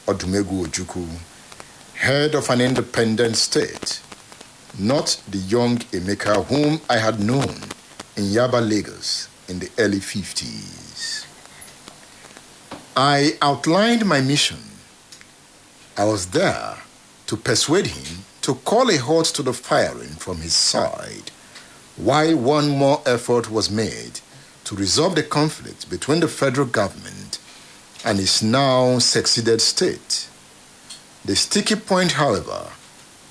Odumegwu Ojukwu, head of an independent state, not the young Emeka whom I had known in Yaba, Lagos in the early 50s. I outlined my mission. I was there to persuade him to call a halt to the firing from his side, while one more effort was made to resolve the conflict between the federal government and its now seceded state. The sticky point, however,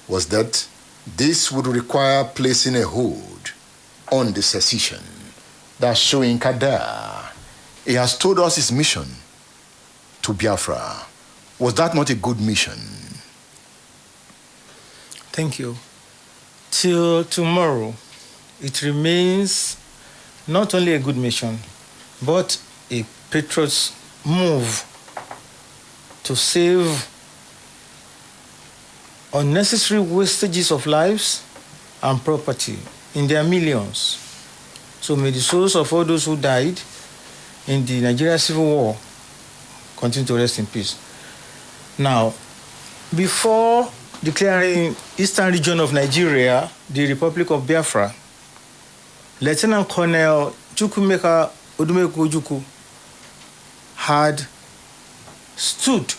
was that this would require placing a hold on the secession. That's Soyinka there. He has told us his mission to Biafra. Was that not a good mission? Thank you. Till tomorrow, it remains not only a good mission, but a patriot's move to save unnecessary wastages of lives and property in their millions. So may the souls of all those who died in the Nigeria Civil War continue to rest in peace. Now, before declaring Eastern region of Nigeria the Republic of Biafra, Lieutenant Colonel Chukwuemeka Odumegwu Ojukwu had stood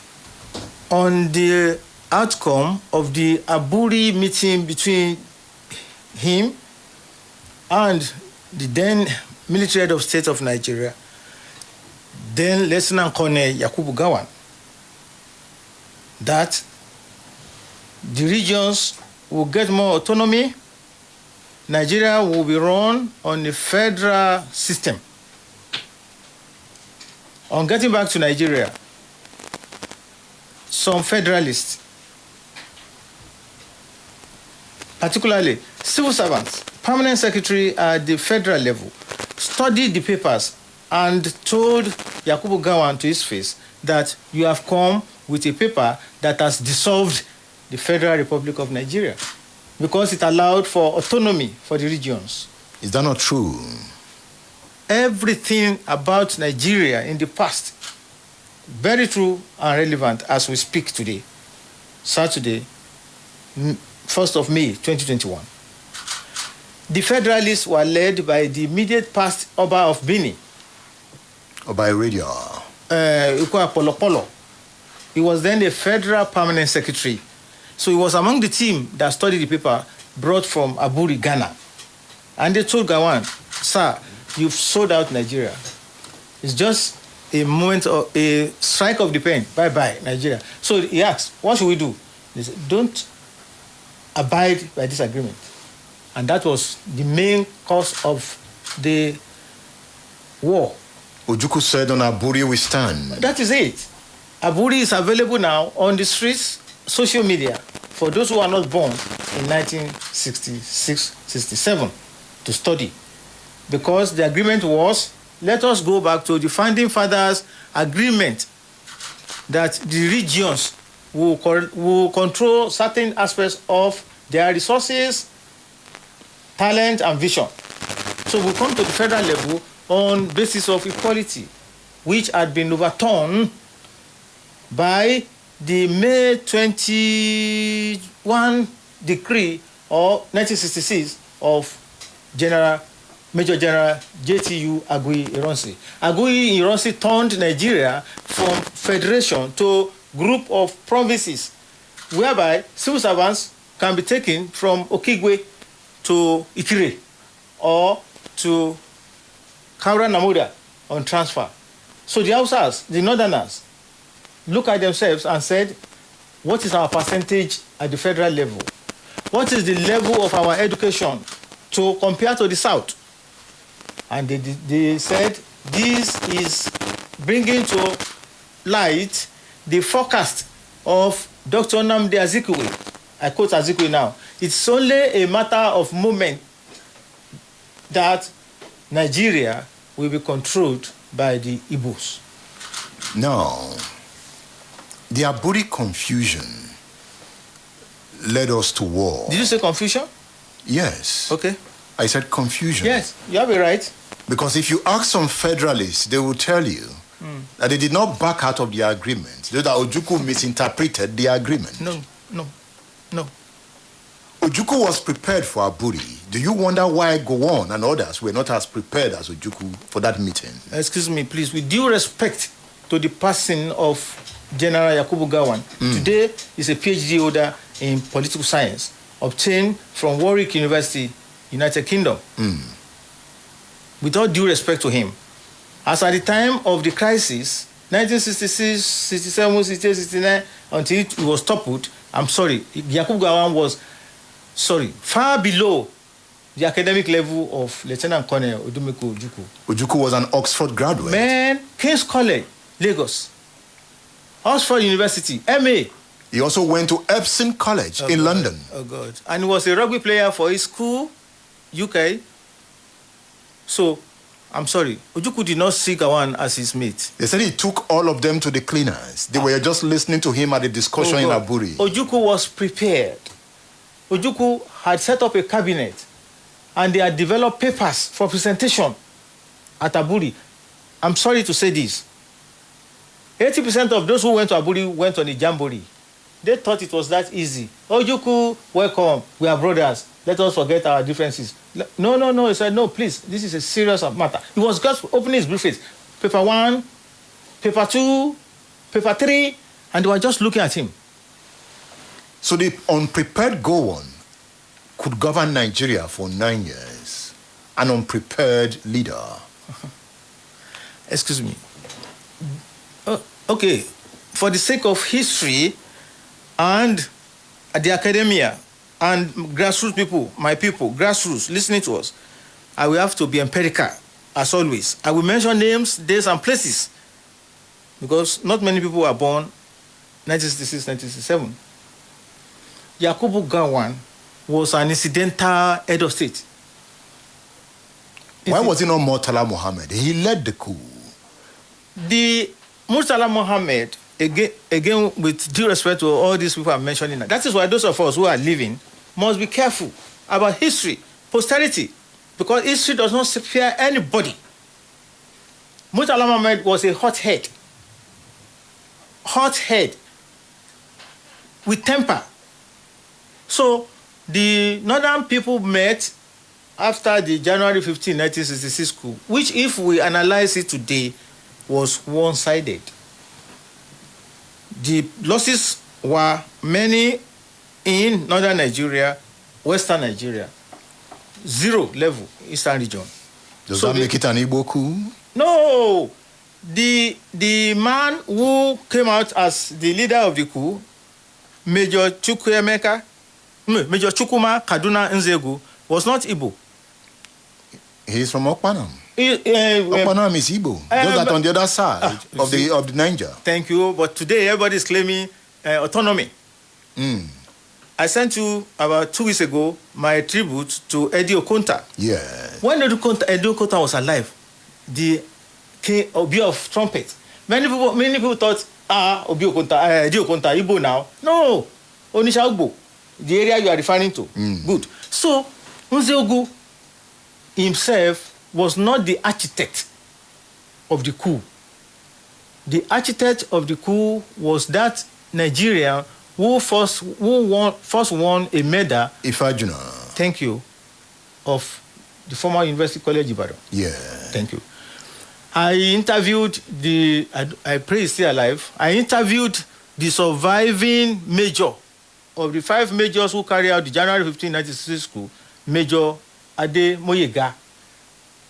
on the outcome of the Aburi meeting between him and the then military head of state of Nigeria, then Lieutenant Colonel Yakubu Gowon, that the regions will get more autonomy. Nigeria will be run on a federal system. On getting back to Nigeria, some federalists, particularly civil servants, permanent secretary at the federal level, studied the papers and told Yakubu Gowon to his face that you have come with a paper that has dissolved the Federal Republic of Nigeria because it allowed for autonomy for the regions. Is that not true? Everything about Nigeria in the past, very true and relevant as we speak today, Saturday, 1st of May, 2021. The Federalists were led by the immediate past Oba of Benin, Oba Radio. Ikwa Polopolo. He was then the Federal Permanent Secretary. So he was among the team that studied the paper brought from Aburi, Ghana. And they told Gowon, sir, you've sold out Nigeria. It's just a moment of a strike of the pen. Bye-bye, Nigeria. So he asked, what should we do? They said, don't abide by this agreement. And that was the main cause of the war. Ojukwu said on Aburi we stand. That is it. Aburi is available now on the streets, social media, for those who are not born in 1966-67 to study. Because the agreement was, let us go back to the founding fathers' agreement that the regions will control certain aspects of their resources, talent, and vision. So we come to the federal level on basis of equality, which had been overturned by the May 21 decree of 1966 of Major General JTU Agui Ironsi. Agui Ironsi turned Nigeria from federation to group of provinces, whereby civil servants can be taken from Okigwe to Ikire or to Kaura Namuda on transfer. So the Hausas, the Northerners, look at themselves and said, what is our percentage at the federal level? What is the level of our education to compare to the South? And they said, this is bringing to light the forecast of Dr. Nnamdi Azikiwe. I quote Azikiwe now. It's only a matter of moment that Nigeria will be controlled by the Igbos. Now, the Aburi confusion led us to war. Did you say confusion? Yes. Okay. I said confusion. Yes, you have it right. Because if you ask some federalists, they will tell you that they did not back out of the agreement so that Ojukwu misinterpreted the agreement. No. Ojukwu was prepared for Aburi. Do you wonder why Gowon and others were not as prepared as Ojukwu for that meeting? Excuse me, please. With due respect to the person of General Yakubu Gowon, today is a PhD holder in political science, obtained from Warwick University, United Kingdom. With all due respect to him, as at the time of the crisis, 1966, 67, 68, 69, until it was toppled, I'm sorry, Yakubu Gowon was far below the academic level of Lieutenant Colonel Odumeko Ojukwu. Ojukwu was an Oxford graduate. Man, King's College, Lagos. Oxford University, MA. He also went to Epsom College in London. Oh, God. And he was a rugby player for his school, UK. So, I'm sorry, Ojukwu did not see Gowon as his mate. They said he took all of them to the cleaners. They were just listening to him at the discussion in Aburi. Ojukwu was prepared. Ojukwu had set up a cabinet and they had developed papers for presentation at Aburi. I'm sorry to say this. 80% of those who went to Aburi went on a jamboree. They thought it was that easy. Ojukwu, welcome. We are brothers. Let us forget our differences. No. He said, no, please. This is a serious matter. He was just opening his briefcase. Paper 1, paper 2, paper 3, and they were just looking at him. So the unprepared Gowon could govern Nigeria for 9 years. An unprepared leader. Excuse me. Okay, for the sake of history and the academia and grassroots people, my people, grassroots, listening to us, I will have to be empirical, as always. I will mention names, days, and places, because not many people were born 1966, 1967. Yakubu Gowon was an incidental head of state. Why was he not Murtala Mohammed? He led the coup. The Murtala Mohammed, again, with due respect to all these people I'm mentioning, that is why those of us who are living must be careful about history, posterity, because history does not spare anybody. Murtala Mohammed was a hothead with temper. So the northern people met after the January 15, 1966 coup, which, if we analyze it today, was one-sided. The losses were many in northern Nigeria, western Nigeria, 0 level, eastern region. Does that make it an Igbo coup? No. The man who came out as the leader of the coup, Major Chukwuma Kaduna Nzegu, was not Igbo. He is from Okpanam. Okpanam is Igbo. Just that on the other side of the Niger. Thank you. But today everybody is claiming autonomy. I sent you about 2 weeks ago my tribute to Eddie Okonta. Yeah. When Eddie Okonta was alive, the king Obi of trumpet, many people thought, Eddie Okonta, Igbo now. No, Onisha Ugbo, the area you are referring to. Good. So Nzeogu himself was not the architect of the coup. The architect of the coup was that Nigerian who first won a medal. Ifajuna. Thank you. Of the former University College Ibadan. Yeah. Thank you. I interviewed I pray he's still alive. I interviewed the surviving major of the 5 majors who carried out the January 15, 1966 coup, Major Ade Moyega,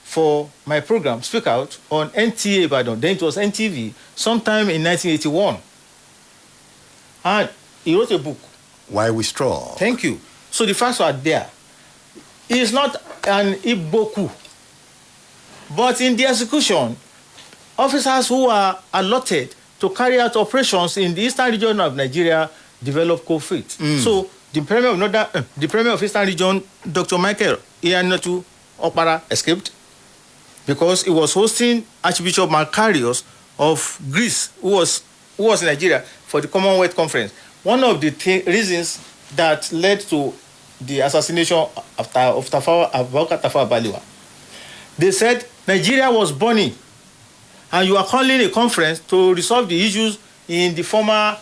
for my program, Speak Out, on NTA Ibadan. Then it was NTV, sometime in 1981. And he wrote a book. Why We Straw. Thank you. So the facts are there. It is not an Igbo coup. But in the execution, officers who are allotted to carry out operations in the eastern region of Nigeria developed cold feet. So the Premier of Eastern Region, Dr. Michael Ianatu Okpara, escaped because he was hosting Archbishop Makarios of Greece, who was in Nigeria for the Commonwealth Conference. One of the reasons that led to the assassination of Tafawa Balewa, they said Nigeria was burning, and you are calling a conference to resolve the issues in the former,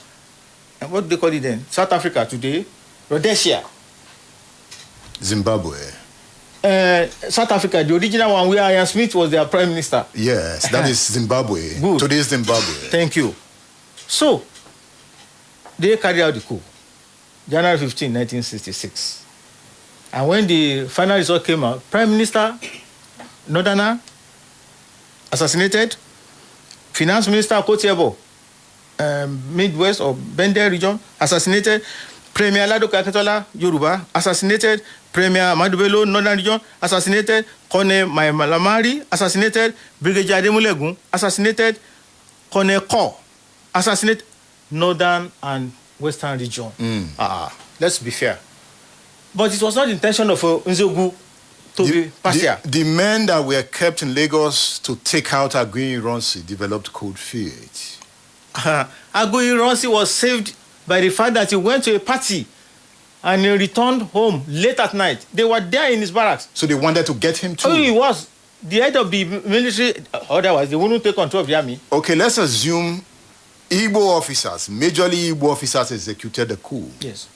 what do they call it then? South Africa today, Rhodesia. Zimbabwe. South Africa, the original one where Ian Smith was their prime minister. Yes, that is Zimbabwe. Good. Today's Zimbabwe. Thank you. So, they carried out the coup, January 15, 1966. And when the final result came out, Prime Minister Northerner assassinated, Finance Minister Kotiebo, Midwest or Bende region, assassinated, Premier Ladoke Akintola, Yoruba, assassinated, Premier Ahmadu Bello, Northern region, assassinated, Colonel Mai Malamari, assassinated, Brigadier Ademulegun, assassinated, Colonel Kor, assassinated, Northern and Western region. Let's be fair. But it was not the intention of Nzogu to be partial. The men that were kept in Lagos to take out Aguiyi Ironsi developed cold feet. Aguiyi Ironsi was saved by the fact that he went to a party and he returned home late at night. They were there in his barracks. So they wanted to get him too? Oh, he was. The head of the military, otherwise they wouldn't take control of the army. Okay, let's assume Igbo officers, majorly Igbo officers, executed the coup. Yes.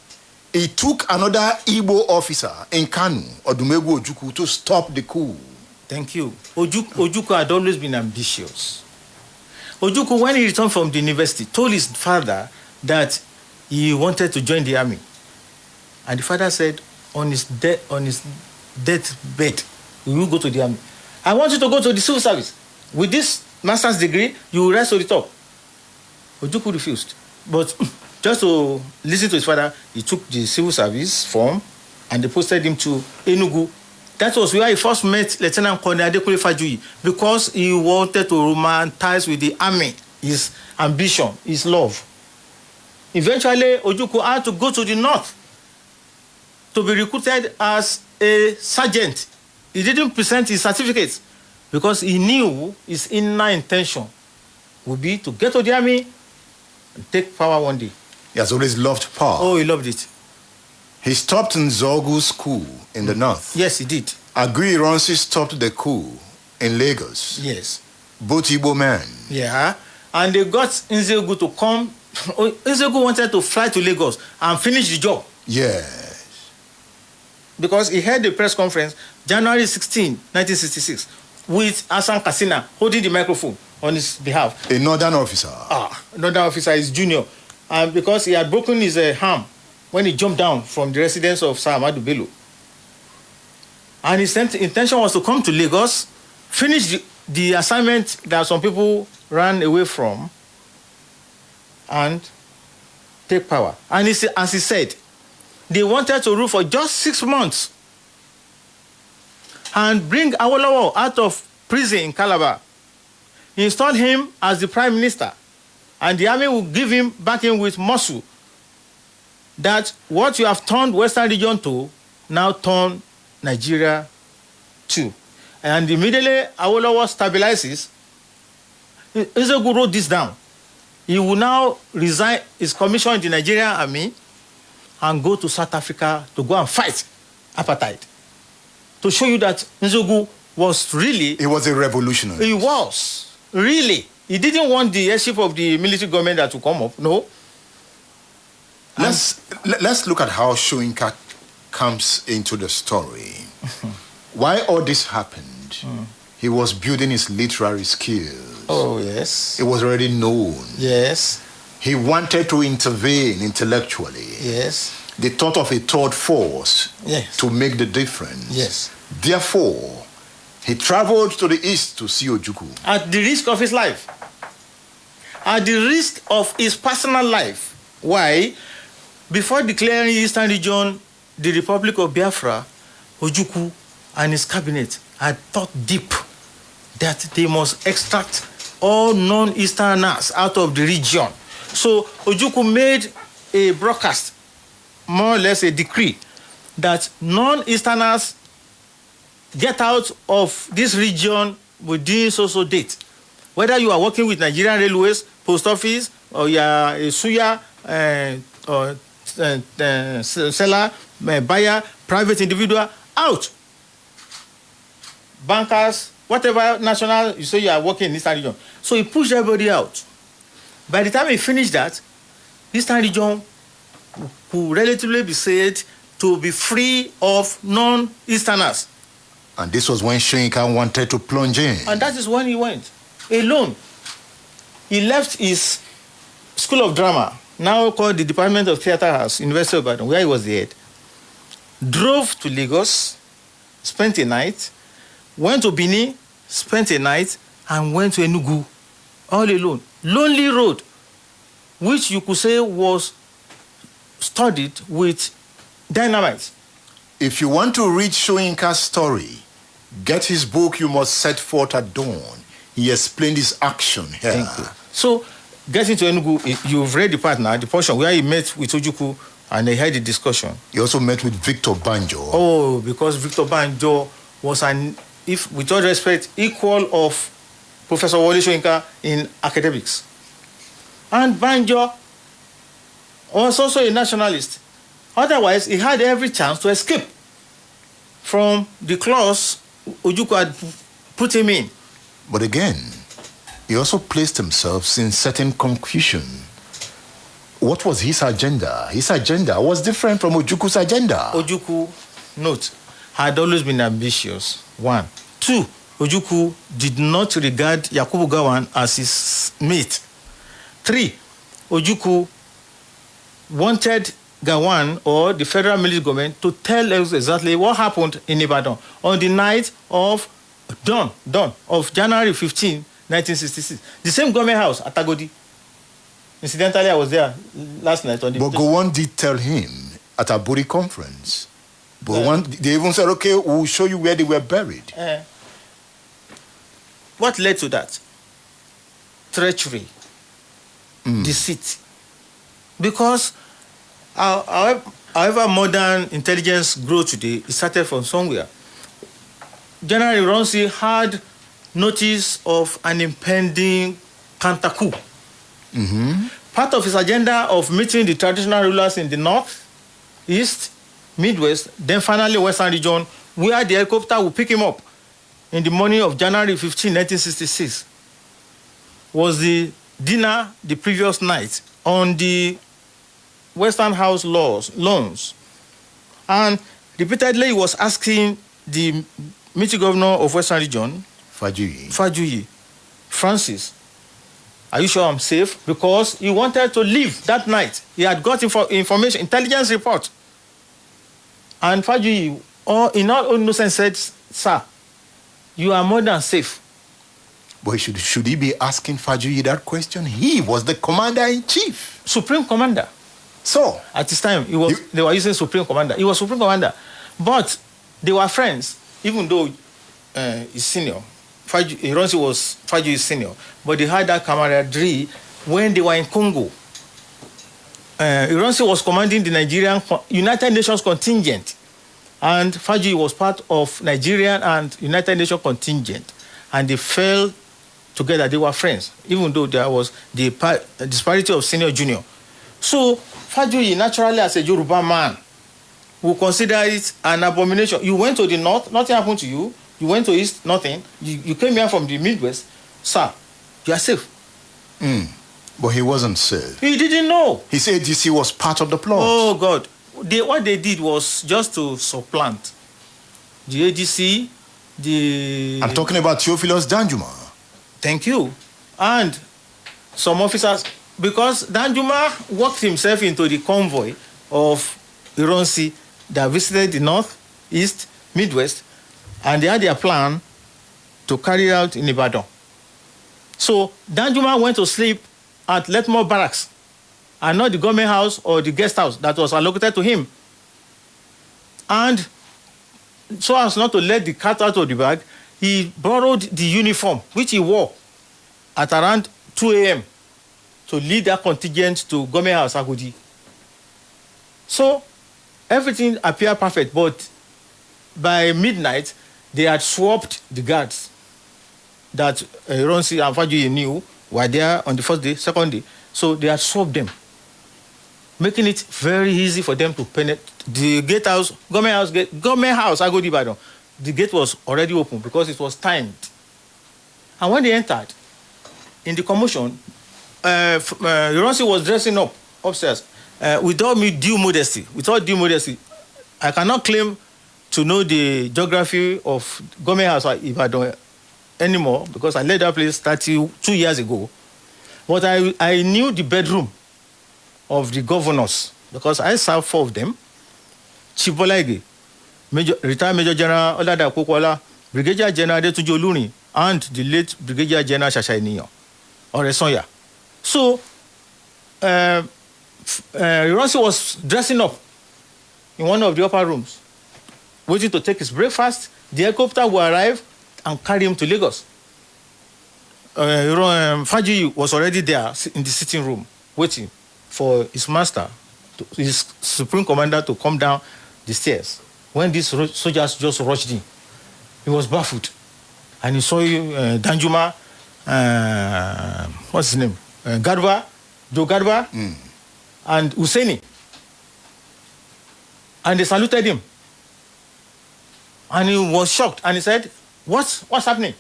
It took another Igbo officer in Kanu, Odumegwu Ojukwu, to stop the coup. Thank you. Ojukwu had always been ambitious. Ojukwu, when he returned from the university, told his father that he wanted to join the army. And the father said, on his deathbed, he will go to the army. I want you to go to the civil service. With this master's degree, you will rise to the top. Ojukwu refused. But just to listen to his father, he took the civil service form and they posted him to Enugu. That was where he first met Lieutenant Colonel Adekunle Fajuyi, because he wanted to romanticize with the army, his ambition, his love. Eventually, Ojukwu had to go to the north to be recruited as a sergeant. He didn't present his certificates because he knew his inner intention would be to get to the army and take power one day. He has always loved power. Oh, he loved it. He stopped Nzogu's coup in the north. Yes, he did. Aguiyi Ironsi stopped the coup in Lagos. Yes. Both Igbo men. Yeah. And they got Nzogu to come. Nzogu wanted to fly to Lagos and finish the job. Yes. Because he held a press conference January 16, 1966, with Hassan Kassina holding the microphone on his behalf. A northern officer. Northern officer is junior. And because he had broken his arm when he jumped down from the residence of Sir Ahmadu Bello. And his intention was to come to Lagos, finish the assignment that some people ran away from, and take power. And as he said, they wanted to rule for just 6 months and bring Awolowo out of prison in Calabar. He installed him as the prime minister, and the army will give him backing with muscle that what you have turned Western region to, now turn Nigeria to. And immediately Awolowo stabilizes. Nzogu wrote this down. He will now resign his commission in the Nigerian army and go to South Africa to go and fight apartheid. To show you that Nzogu was really... He was a revolutionary. He was. Really. He didn't want the headship of the military government that to come up. No. Let's look at how Soyinka comes into the story. Why all this happened, he was building his literary skills. Oh, yes. It was already known. Yes. He wanted to intervene intellectually. Yes. The thought of a third force to make the difference. Yes. Therefore, he traveled to the east to see Ojukwu. At the risk of his life. At the risk of his personal life. Why? Before declaring Eastern Region the Republic of Biafra, Ojukwu and his cabinet had thought deep that they must extract all non-Easterners out of the region. So Ojukwu made a broadcast, more or less a decree, that non-Easterners get out of this region within so date. Whether you are working with Nigerian Railways, Post Office, or you are a suya, or seller, buyer, private individual, out. Bankers, whatever national you say you are working in this region. So he pushed everybody out. By the time he finished that, Eastern region could relatively be said to be free of non-Easterners. And this was when Soyinka wanted to plunge in. And that is when he went, alone. He left his School of Drama, now called the Department of Theatre House, University of Ibadan, where he was the head, drove to Lagos, spent a night, went to Benin, spent a night, and went to Enugu, all alone. Lonely road, which you could say was studied with dynamite. If you want to read Soyinka's story, get his book, You Must Set Forth at Dawn. He explained his action here. Thank you. So, getting to Enugu, you've read the part now, the portion where he met with Ojukwu and they had the discussion. He also met with Victor Banjo. Oh, because Victor Banjo was if with all respect, equal of Professor Wole Soyinka in academics. And Banjo was also a nationalist. Otherwise, he had every chance to escape from the clause Ojukwu had put him in. But again, he also placed himself in certain confusion. What was his agenda? His agenda was different from Ojukwu's agenda. Ojukwu, note, had always been ambitious. 1. 2, Ojukwu did not regard Yakubu Gowon as his mate. 3, Ojukwu wanted Gowon or the federal military government to tell us exactly what happened in Ibadan on the night of dawn of January 15, 1966. The same government house at Agodi. Incidentally, I was there last night on the... But Gowon did tell him at a Aburi conference. But they even said, okay, we'll show you where they were buried. What led to that? Treachery. Deceit. Because however modern intelligence grew today, it started from somewhere. General Ironsi had notice of an impending counter coup. Part of his agenda of meeting the traditional rulers in the north, east, midwest, then finally western region, where the helicopter would pick him up in the morning of January 15, 1966, was the dinner the previous night on the Western House lawns. And repeatedly he was asking the military governor of Western Region, Fajuyi, Francis, are you sure I'm safe? Because he wanted to leave that night. He had got information, intelligence report. And Fajuyi, in all innocence, said, sir, you are more than safe. But should he be asking Fajuyi that question? He was the commander-in-chief. Supreme commander. So? At this time, they were using Supreme Commander. He was Supreme Commander. But they were friends, even though he's senior. Ironsi was Fajuyi's senior. But they had that camaraderie when they were in Congo. Ironsi was commanding the Nigerian United Nations contingent. And Fajuyi was part of Nigerian and United Nations contingent. And they fell together. They were friends, even though there was the disparity of senior-junior. So Fajuyi, naturally as a Yoruba man, will consider it an abomination. You went to the north, nothing happened to you. You went to east, nothing. You came here from the Midwest. Sir, you are safe. But he wasn't safe. He didn't know. He said ADC was part of the plot. Oh, God. What they did was just to supplant the ADC, I'm talking about Theophilus Danjuma. Thank you. And some officers, because Danjuma worked himself into the convoy of Ironsi that visited the north, east, midwest, and they had their plan to carry out in Ibadan. So Danjuma went to sleep at Letmore Barracks and not the government house or the guest house that was allocated to him. And so as not to let the cat out of the bag, he borrowed the uniform, which he wore at around 2 a.m. to lead that contingent to Government House, Agodi. So everything appeared perfect, but by midnight, they had swapped the guards that Ironsi and Fajuyi knew were there on the first day, second day. So they had swapped them, making it very easy for them to penetrate the gate house, Government House, Agodi Ibadan. The gate was already open because it was timed. And when they entered, in the commotion, Ironsi was dressing up upstairs with all due modesty. I cannot claim to know the geography of Government House Ibadan anymore because I left that place 32 years ago. But I knew the bedroom of the governors because I served 4 of them. Chief Bolaige, retired Major General Olada Kokwala, Brigadier General Adetunji Olurin, and the late Brigadier General Shasha Eniyan, Oresonya. So, Ironsi was dressing up in one of the upper rooms, waiting to take his breakfast. The helicopter will arrive and carry him to Lagos. Fajuyi was already there in the sitting room, waiting for his master, his supreme commander, to come down the stairs. When these soldiers just rushed in, he was baffled. And he saw Danjuma, what's his name? Joe Garba, and Hussaini. And they saluted him. And he was shocked. And he said, what's happening?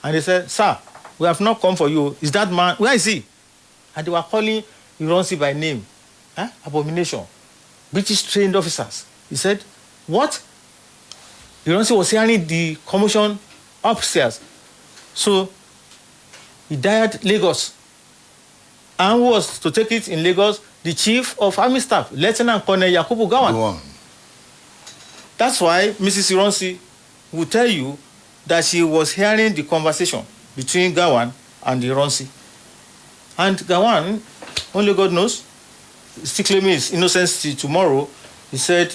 And they said, sir, we have not come for you. Is that man, where is he? And they were calling Ironsi by name. Abomination. British trained officers. He said, what? Ironsi was hearing the commotion upstairs. So he died Lagos. And who was to take it in Lagos? The Chief of Army Staff, Lieutenant Colonel Yakubu Gowon. That's why Mrs. Ironsi will tell you that she was hearing the conversation between Gowon and Ironsi. And Gowon, only God knows, still claiming his innocence till tomorrow. He said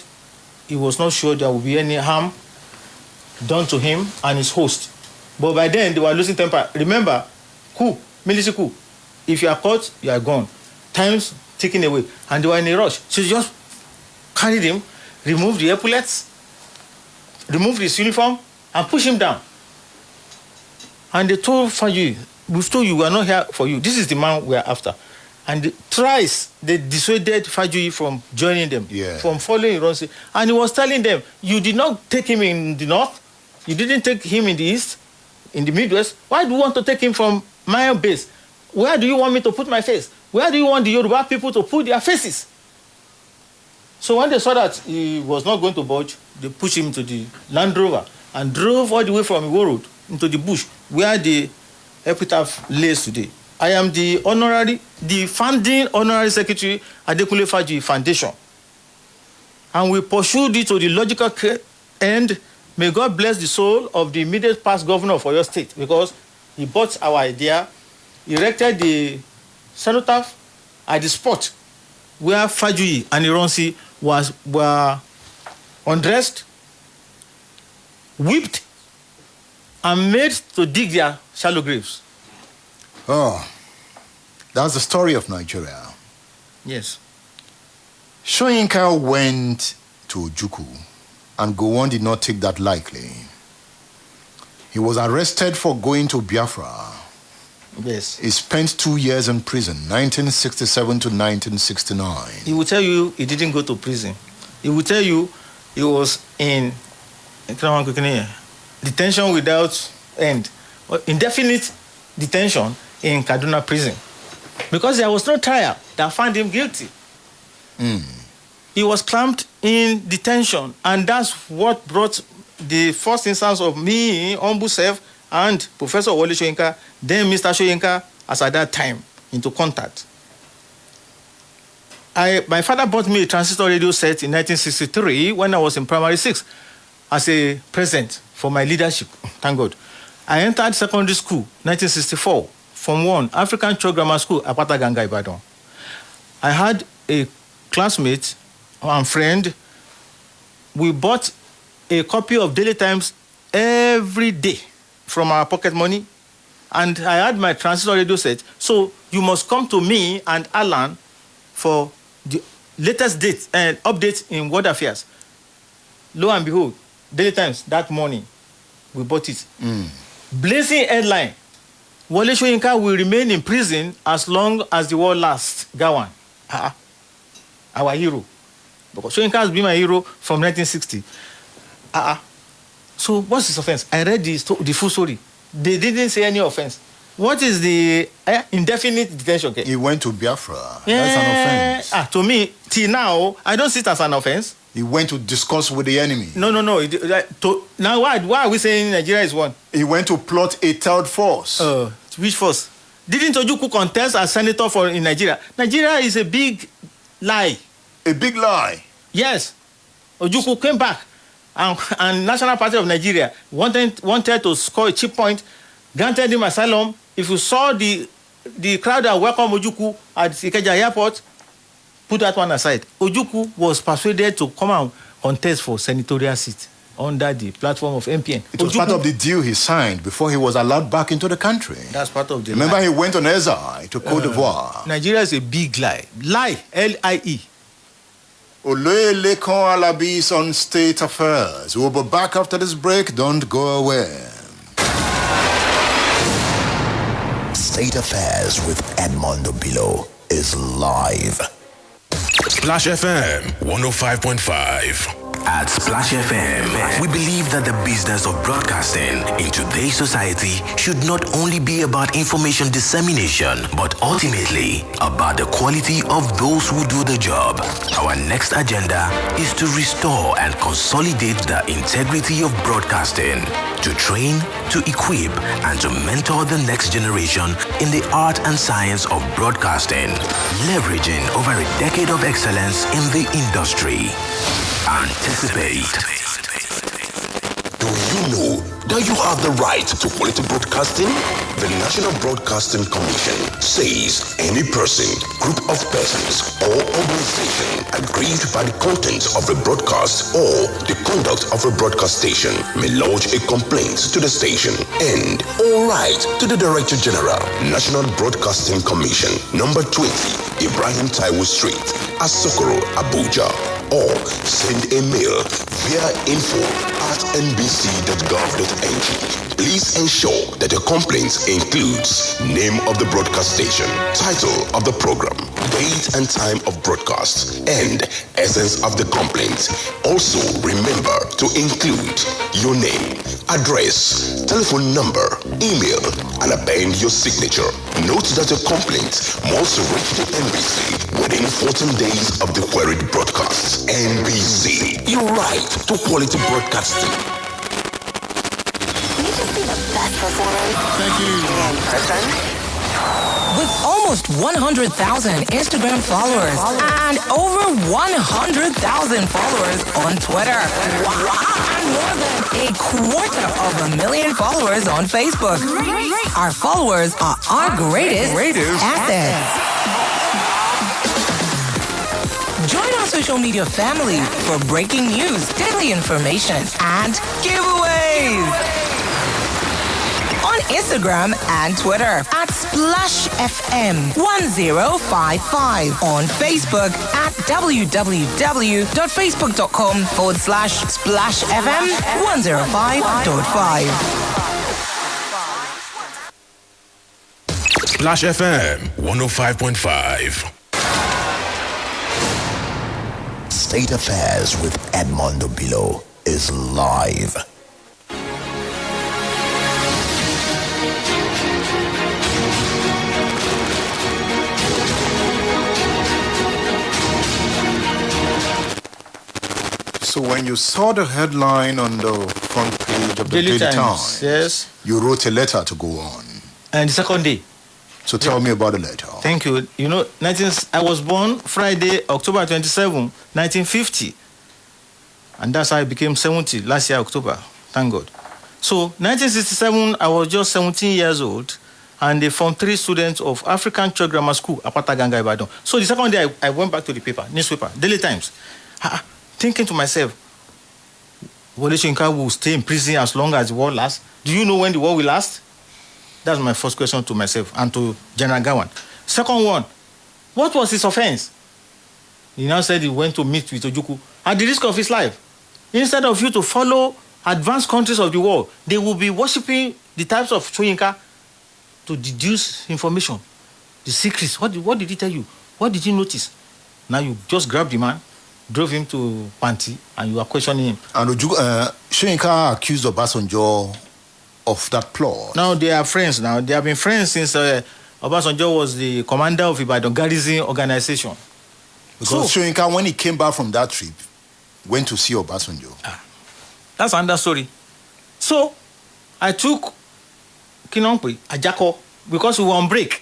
he was not sure there would be any harm done to him and his host. But by then, they were losing temper. Remember, military coup. If you are caught, you are gone. Time's taken away. And they were in a rush. So she just carried him, removed the epaulets, removed his uniform, and pushed him down. And they told Fajuyi, we've told you we are not here for you. This is the man we are after. And thrice they dissuaded Fajuyi from joining them, from following Ironsi. And he was telling them, you did not take him in the north, you didn't take him in the east, in the Midwest. Why do you want to take him from my own base? Where do you want me to put my face? Where do you want the Yoruba people to put their faces? So when they saw that he was not going to budge, they pushed him to the Land Rover and drove all the way from Iwo Road into the bush where the epitaph lays today. I am the founding honorary secretary at the Adekunle Fajuyi Foundation. And we pursued it to the logical end. May God bless the soul of the immediate past governor of Oyo State, because he bought our idea, erected the cenotaph at the spot where Fajuyi and Ironsi were undressed, whipped, and made to dig their shallow graves. Oh, that's the story of Nigeria. Yes. Soyinka went to Ojukwu, and Gowon did not take that lightly. He was arrested for going to Biafra. Yes. He spent 2 years in prison, 1967 to 1969. He will tell you he didn't go to prison. He will tell you he was in detention without end, indefinite detention in Kaduna prison, because there was no trial that found him guilty. He was clamped in detention, and that's what brought the first instance of me, humble self, and Professor Wole Soyinka, then Mr. Soyinka, as at that time, into contact. My father bought me a transistor radio set in 1963 when I was in primary 6 as a present for my leadership, thank God. I entered secondary school, 1964, Form 1, African Church Grammar School, Apata Ganga, Ibadan. I had a classmate and friend. We bought a copy of Daily Times every day from our pocket money, and I had my transistor radio set. So you must come to me and Alan for the latest date and updates in world affairs. Lo and behold, Daily Times that morning, we bought it. Blazing headline: Wole Soyinka will remain in prison as long as the war lasts. Gowon, our hero. Because Soyinka has been my hero from 1960. So what's his offense? I read the full story. They didn't say any offense. What is the indefinite detention? He went to Biafra. That's an offense. To me, till now, I don't see it as an offense. He went to discuss with the enemy. No. Now, why are we saying Nigeria is one? He went to plot a third force. Which force? Didn't Ojukwu contest as senator in Nigeria? Nigeria is a big lie. A big lie? Yes. Ojukwu came back and National Party of Nigeria wanted to score a cheap point, granted him asylum. If you saw the crowd that welcomed Ojukwu at Ikeja Airport, put that one aside. Ojukwu was persuaded to come and contest for senatorial seat under the platform of MPN. It was part of the deal he signed before he was allowed back into the country. That's part of the Remember, lie. he went on exile to Cote d'Ivoire. Nigeria is a big lie. Lie, L-I-E. Oluyelekan Alabi is on State Affairs. We'll be back after this break. Don't go away. State Affairs with Edmondo Bilo is live. Splash FM 105.5. At Splash FM, we believe that the business of broadcasting in today's society should not only be about information dissemination, but ultimately about the quality of those who do the job. Our next agenda is to restore and consolidate the integrity of broadcasting, to train, to equip, and to mentor the next generation in the art and science of broadcasting, leveraging over a decade of excellence in the industry. Anticipate. Do you know that you have the right to quality broadcasting? The National Broadcasting Commission says any person, group of persons, or organization aggrieved by the content of a broadcast or the conduct of a broadcast station may lodge a complaint to the station and all right to the Director General, National Broadcasting Commission, number 20, Ibrahim Taiwo Street, Asokoro, Abuja, or send a mail via info@nbc.gov.ng. Please ensure that your complaint includes name of the broadcast station, title of the program, date and time of broadcast, and essence of the complaint. Also remember to include your name, address, telephone number, email, and append your signature. Note that your complaint must reach the NBC within 14 days of the queried broadcast. NBC, your right to quality broadcasting. You just be the best performance. Thank you. In person. With almost 100,000 Instagram followers and over 100,000 followers on Twitter. Wow. And more than 250,000 followers on Facebook. Our followers are our greatest assets. Join our social media family for breaking news, daily information, and giveaways. On Instagram and Twitter at Splash FM 1055. On Facebook at www.facebook.com/Splash FM 105.5. Splash FM 105.5. State Affairs with Edmondo Bilo is live. So when you saw the headline on the front page of the Daily Times, yes, you wrote a letter to go on. And the second day. So tell me about the letter. Thank you. You know, I was born Friday, October 27, 1950. And that's how I became 70 last year, October. Thank God. So, 1967, I was just 17 years old. And they formed 3 students of African Church Grammar School, Apata Ganga, Ibadan. So, the second day, I went back to the paper, newspaper, Daily Times. Thinking to myself, Wole Soyinka will stay in prison as long as the war lasts. Do you know when the war will last? That's my first question to myself and to General Gawan. Second one, what was his offense? He now said he went to meet with Ojukwu at the risk of his life. Instead of you to follow advanced countries of the world, they will be worshipping the types of Soyinka to deduce information, the secrets. What did he tell you? What did you notice? Now you just grabbed the man, drove him to Panti, and you are questioning him. And Soyinka accused Obasanjo of that plot? Now they are friends now. They have been friends since Obasanjo was the commander of Ibadan Garrison Organization. Because Soyinka, when he came back from that trip, went to see Obasanjo. That's another story. So, I took Kinongpe, Ajako, because we were on break.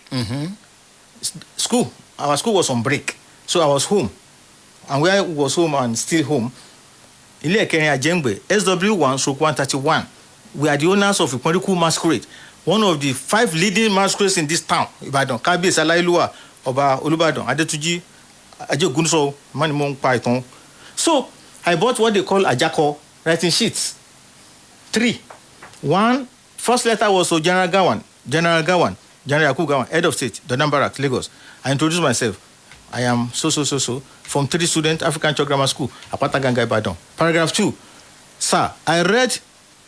Our school was on break. So I was home. And where I was home and still home, Ile Ekene Ajengbe, SW1/131, we are the owners of Ipondiku Masquerade, one of the 5 leading masquerades in this town. Ibadan, Kabiyesi Alayiluwa, Oba Olubadan, Adetuji, Ajegunso, Manimong Python. So I bought what they call Ajako writing sheets. 3. 1, first letter was to General Yakubu Gowon, head of state, Dodan Barracks, Lagos. I introduced myself. I am so, from 3 student, African Church Grammar School, Apata Ganga Ibadan. Paragraph 2. Sir, I read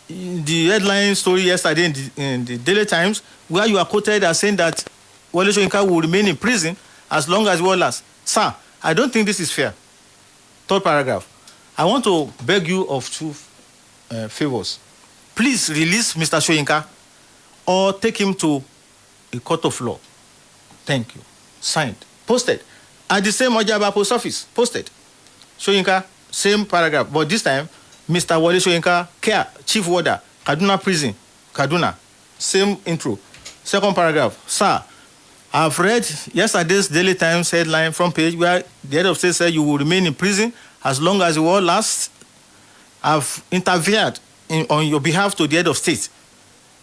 the headline story yesterday in the Daily Times, where you are quoted as saying that Wole Soyinka will remain in prison as long as war lasts. Sir, I don't think this is fair. 3rd paragraph. I want to beg you of 2 favors. Please release Mr. Soyinka or take him to a court of law. Thank you. Signed. Posted. At the same Ojaba post office. Posted. Soyinka, same paragraph. But this time, Mr. Wole Soyinka, Care, Chief Warder, Kaduna Prison, Kaduna. Same intro. 2nd paragraph. Sir, I've read yesterday's Daily Times headline front page where the head of state said you will remain in prison as long as the war lasts. I've interfered on your behalf to the head of state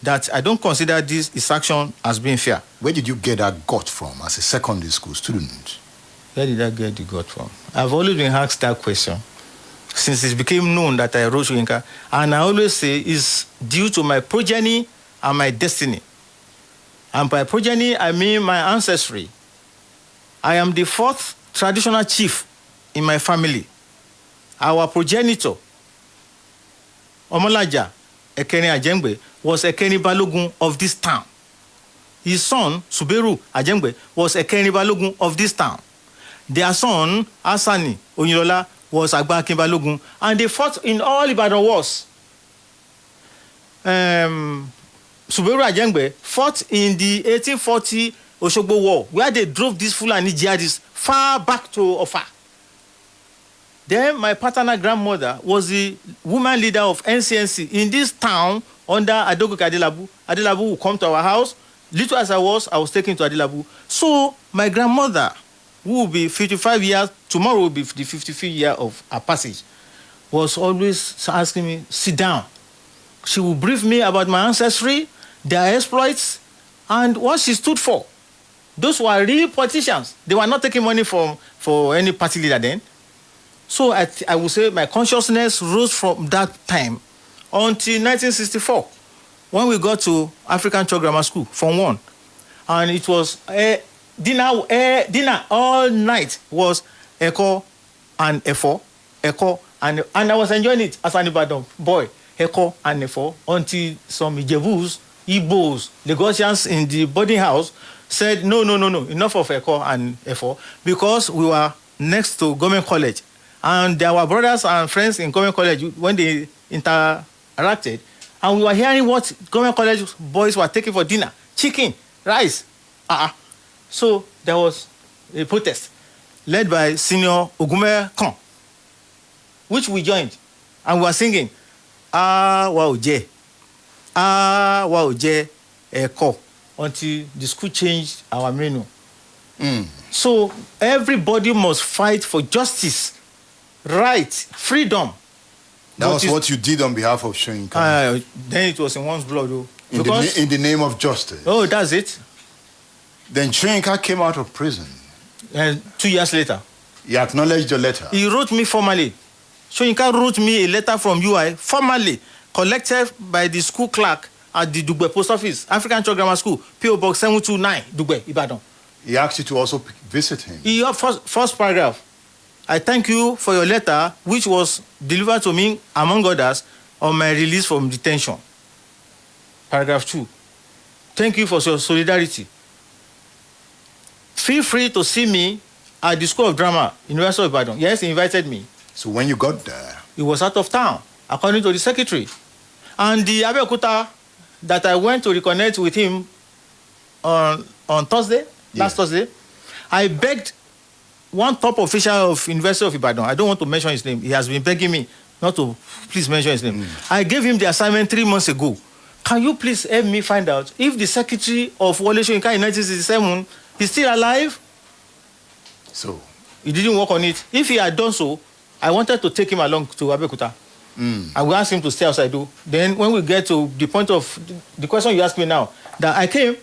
that I don't consider this action as being fair. Where did you get that gut from as a secondary school student? Where did I get the gut from? I've always been asked that question since it became known that I wrote Soyinka, and I always say it's due to my progeny and my destiny. And by progeny, I mean my ancestry. I am the 4th traditional chief in my family. Our progenitor, Omolaja Ekene Ajengbe, was Ekene Balogun of this town. His son, Suberu Ajengbe, was Ekene Balogun of this town. Their son, Asani Onilola, was Agba Akin Balogun, and they fought in all Ibadan wars. Suberu Ajengbe fought in the 1840 Oshogbo War, where they drove these Fulani jihadists far back to Ofa. Then my paternal grandmother was the woman leader of NCNC in this town under Adogoke Adelabu. Adelabu would come to our house. Little as I was taken to Adelabu. So my grandmother, who will be 55 years, tomorrow will be the 55th year of her passage, was always asking me, sit down. She will brief me about my ancestry, their exploits, and what she stood for. Those were real politicians. They were not taking money for any party leader then. So I would say my consciousness rose from that time until 1964, when we got to African Church Grammar School, Form 1. And it was dinner all night was Eko and Efo, Eko and I was enjoying it as an Ibadan boy, Eko and Efo, until some Ijebus, Igbos, Lagosians in the boarding house said, no, enough of Eko and Efo, because we were next to Government College. And there were brothers and friends in Government College when they interacted, and we were hearing what Government College boys were taking for dinner: chicken, rice. So there was a protest led by Senior Ogume Khan, which we joined, and we were singing wow je eko, until the school changed our menu. So everybody must fight for justice, right, freedom. That was what you did on behalf of Soyinka. Then it was in one's blood, though. In the name of justice. Oh, that's it. Then Soyinka came out of prison. 2 years later. He acknowledged your letter. He wrote me formally. Soyinka wrote me a letter from UI, formally, collected by the school clerk at the Dugbe Post Office, African Church Grammar School, P.O. Box 729, Dugbe, Ibadan. He asked you to also visit him. First paragraph. I thank you for your letter, which was delivered to me, among others, on my release from detention. Paragraph 2. Thank you for your solidarity. Feel free to see me at the School of Drama, University of Ibadan. Yes, he invited me. So when you got there? He was out of town, according to the secretary. And the Abeokuta that I went to reconnect with him on Thursday, last Thursday, I begged one top official of University of Ibadan. I don't want to mention his name. He has been begging me not to please mention his name. I gave him the assignment 3 months ago. Can you please help me find out if the secretary of Wole Soyinka in 1967 is still alive? So he didn't work on it. If he had done so, I wanted to take him along to Abeokuta. I will ask him to stay outside. Then when we get to the point of the question you asked me now, that I came,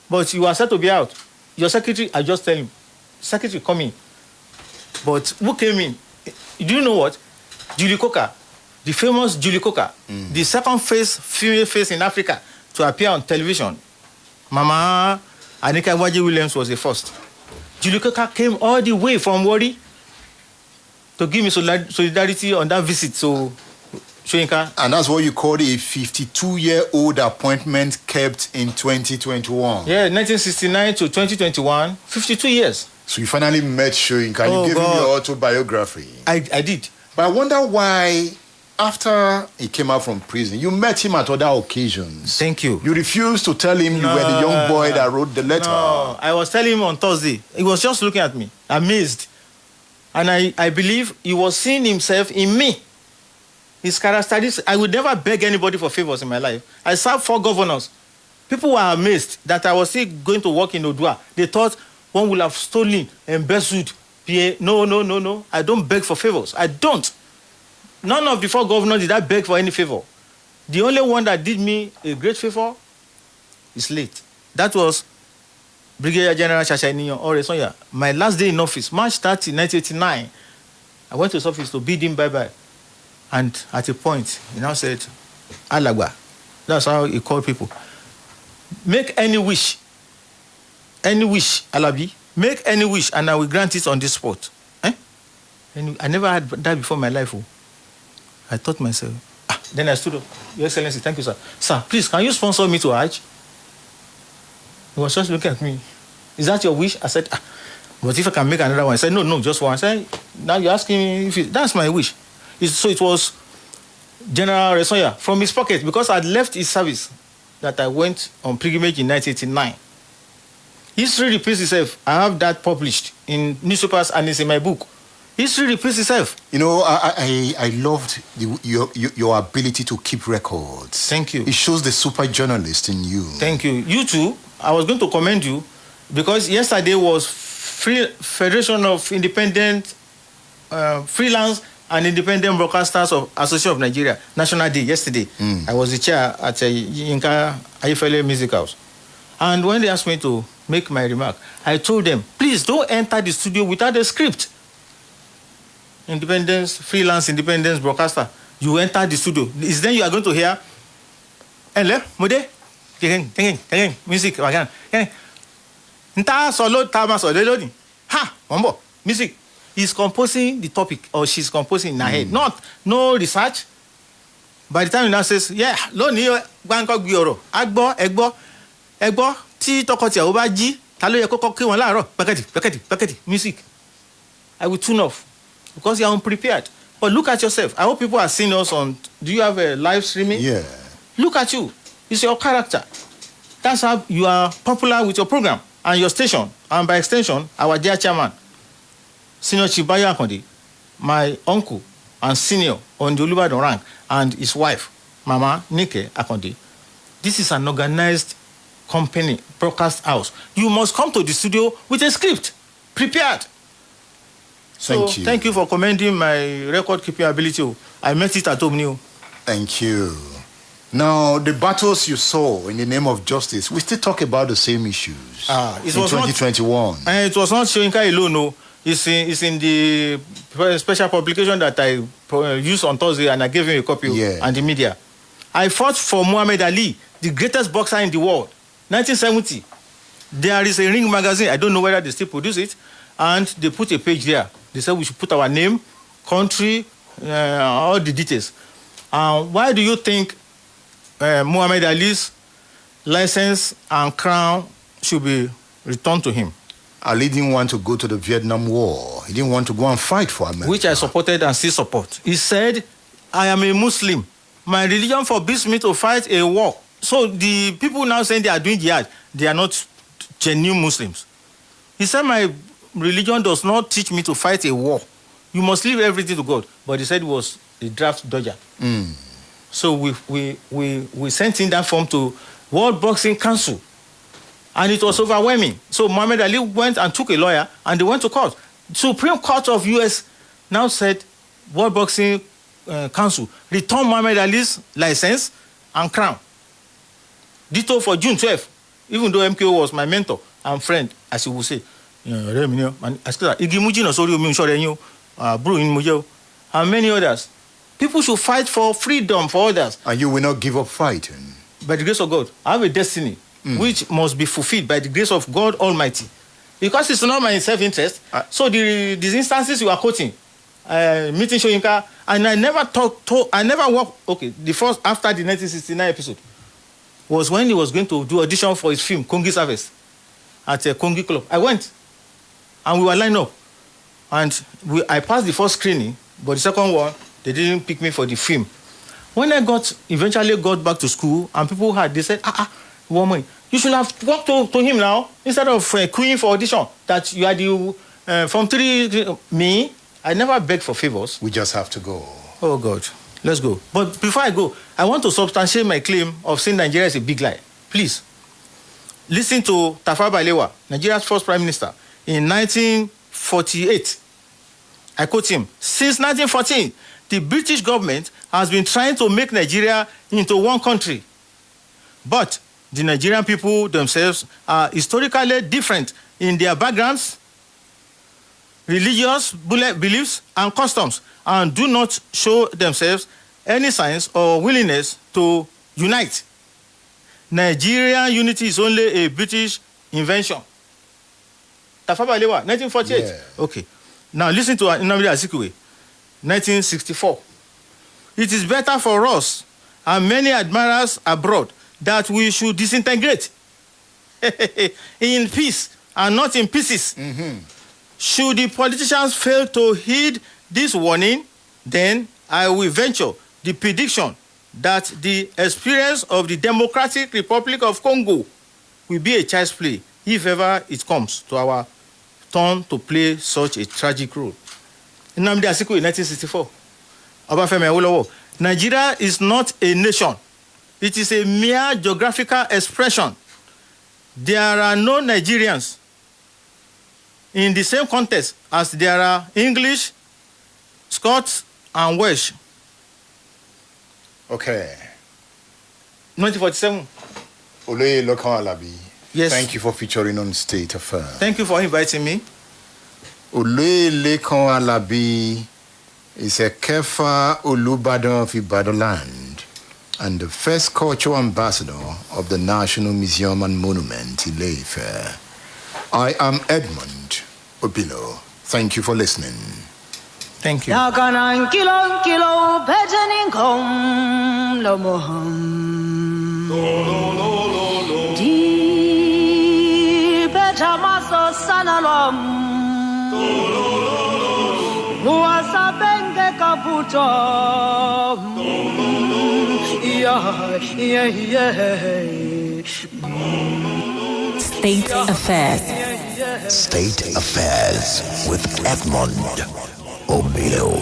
but you are said to be out. Your secretary, I just tell him, secretary, come in. But who came in? Do you know what? Julie Coker, the famous Julie Coker, the second female face in Africa to appear on television. Mama Anika Waji Williams was the first. Julie Coker came all the way from Warri to give me solidarity on that visit to Soyinka. And that's what you call a 52-year-old appointment kept in 2021. Yeah, 1969 to 2021, 52 years. So you finally met Soyinka. You gave him your autobiography. I did. But I wonder why, after he came out from prison, you met him at other occasions. Thank you. You refused to tell him you were the young boy that wrote the letter. No, I was telling him on Thursday. He was just looking at me, amazed. And I believe he was seeing himself in me. His characteristics. I would never beg anybody for favors in my life. I served 4 governors. People were amazed that I was still going to work in Odua. They thought one would have stolen, embezzled. No. I don't beg for favors. I don't. None of the 4 governors did I beg for any favor. The only one that did me a great favor is late. That was Brigadier General Shashainiyan Oresanya. My last day in office, March 30, 1989. I went to his office to bid him bye-bye. And at a point, he now said, Alagba. That's how he called people. Make any wish. Any wish, Alabi. Make any wish and I will grant it on this spot. And I never had that before in my life. I thought myself, then I stood up. Your Excellency, thank you, sir. Sir, please, can you sponsor me to Hajj? He was just looking at me. Is that your wish? I said, but if I can make another one. I said, no, just one. I said, now you're asking me if that's my wish. So it was General Resoya from his pocket, because I'd left his service, that I went on pilgrimage in 1989. History repeats itself. I have that published in newspapers and it's in my book. History repeats itself. You know, I loved your ability to keep records. Thank you. It shows the super journalist in you. Thank you. You too. I was going to commend you because yesterday was Federation of Independent Freelance and Independent Broadcasters of Association of Nigeria, National Day, yesterday. I was the chair at Yinka Ayefele Music House. And when they asked me to make my remark, I told them, please don't enter the studio without a script. Freelance independence broadcaster. You enter the studio. Is then you are going to hear, Ele, Mode, music, music. He's composing the topic, or she's composing in her head. No research. By the time he now says, yeah, Egbo, tí tọkọtìyàwó ó bá jí, ta ló yẹ kọ́kọ́ kí wọn láàárọ̀, pẹ́kẹ́tì, music. I will tune off because you are unprepared. But look at yourself. I hope people are seeing us on. Do you have a live streaming? Yeah. Look at you. It's your character. That's how you are popular with your program and your station, and by extension, our dear chairman, Senior Chief Bayo Akonde, my uncle and senior on the Olubadan rank, and his wife, Mama Nike Akonde. This is an organized company, broadcast house. You must come to the studio with a script, prepared. Thank you for commending my record-keeping ability. I met it at home new. Thank you. Now, the battles you saw in the name of justice, we still talk about the same issues in 2021. It was not Soyinka alone, no. It's in the special publication that I used on Thursday, and I gave him a copy and the media. I fought for Muhammad Ali, the greatest boxer in the world. 1970. There is a Ring magazine. I don't know whether they still produce it. And they put a page there. They said we should put our name, country, all the details. Why do you think Muhammad Ali's license and crown should be returned to him? Ali didn't want to go to the Vietnam War. He didn't want to go and fight for America. Which I supported and still support. He said, I am a Muslim. My religion forbids me to fight a war So the people now saying they are doing jihad, they are not genuine Muslims. He said, my religion does not teach me to fight a war. You must leave everything to God. But he said it was a draft dodger. So we sent in that form to World Boxing Council. And it was overwhelming. So Muhammad Ali went and took a lawyer and they went to court. Supreme Court of US now said, World Boxing Council, return Muhammad Ali's license and crown. Ditto for June 12th. Even though MKO was my mentor and friend, as you will say. And many others. People should fight for freedom for others. And you will not give up fighting. By the grace of God, I have a destiny which must be fulfilled by the grace of God Almighty. Because it's not my self-interest. So these instances you are quoting, meeting Soyinka, and I never worked. Okay, the first after the 1969 episode was when he was going to do audition for his film Kongi Service at a Kongi Club. I went, and we were lined up, and I passed the first screening, but the second one they didn't pick me for the film. When I eventually got back to school, and people they said, woman, you should have walked to him now instead of queuing for audition. That you are the from 3. Me, I never begged for favors. We just have to go. Oh God, let's go. But before I go, I want to substantiate my claim of saying Nigeria is a big lie. Please, listen to Tafawa Balewa, Nigeria's first prime minister, in 1948. I quote him, since 1914, the British government has been trying to make Nigeria into one country. But the Nigerian people themselves are historically different in their backgrounds, religious beliefs, and customs, and do not show themselves any signs or willingness to unite. Nigerian unity is only a British invention. Tafawa Balewa, 1948. Yeah. Okay. Now listen to Nnamdi Azikiwe, 1964. It is better for us and many admirers abroad that we should disintegrate in peace and not in pieces. Should the politicians fail to heed this warning, then I will venture the prediction that the experience of the Democratic Republic of Congo will be a child's play if ever it comes to our turn to play such a tragic role. Nnamdi Azikiwe, 1964. Obafemi Awolowo. Nigeria is not a nation. It is a mere geographical expression. There are no Nigerians in the same context as there are English, Scots, and Welsh. Okay. 1947. Oloye Lokan Alabi. Yes. Thank you for featuring on State Affairs. Thank you for inviting me. Oloye Lokan Alabi is a Kefa Olubadan of Ibadan land and the first cultural ambassador of the National Museum and Monument, Ile-Ife. I am Edmund Obilo. Thank you for listening. Thank you. State Affairs. State Affairs with Edmund Obilo.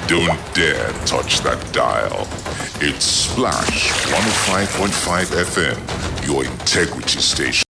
Don't dare touch that dial. It's Splash 105.5 FM, your integrity station.